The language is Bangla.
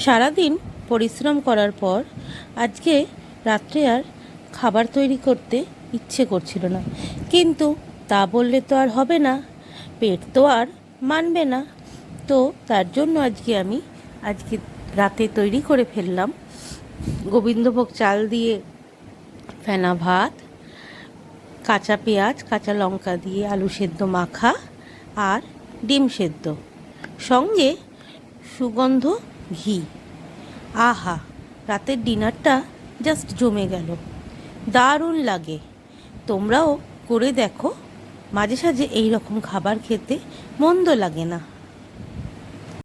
সারাদিন পরিশ্রম করার পর আজকে রাত্রে আর খাবার তৈরি করতে ইচ্ছে করছিল না, কিন্তু তা বললে তো আর হবে না, পেট তো আর মানবে না। তো তার জন্য আজকে রাতে তৈরি করে ফেললাম গোবিন্দভোগ চাল দিয়ে ফেনা ভাত, কাঁচা পেঁয়াজ কাঁচা লঙ্কা দিয়ে আলু সেদ্ধ মাখা আর ডিম সেদ্ধ, সঙ্গে সুগন্ধ ঘি। আহা, রাতের ডিনারটা জাস্ট জমে গেল, দারুণ লাগে। তোমরাও করে দেখো, মাঝে সাঝে এই রকম খাবার খেতে মন্দ লাগে না।